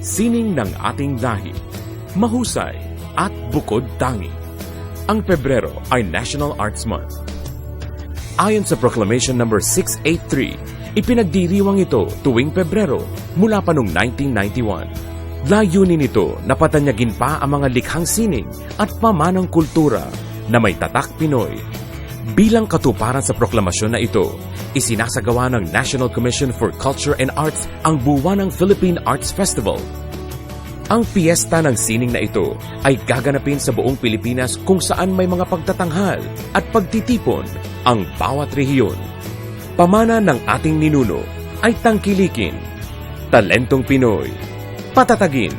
sining ng ating lahi, mahusay at bukod tangi. Ang Pebrero ay National Arts Month. Ayon sa Proclamation No. 683, ipinagdiriwang ito tuwing Pebrero mula pa noong 1991. Layunin nito na patanyagin pa ang mga likhang sining at pamanang kultura na may tatak Pinoy. Bilang katuparan sa proklamasyon na ito, isinasagawa ng National Commission for Culture and Arts ang buwanang Philippine Arts Festival. Ang piyesta ng sining na ito ay gaganapin sa buong Pilipinas kung saan may mga pagtatanghal at pagtitipon ang bawat rehiyon. Pamana ng ating ninuno ay tangkilikin, talentong Pinoy, patatagin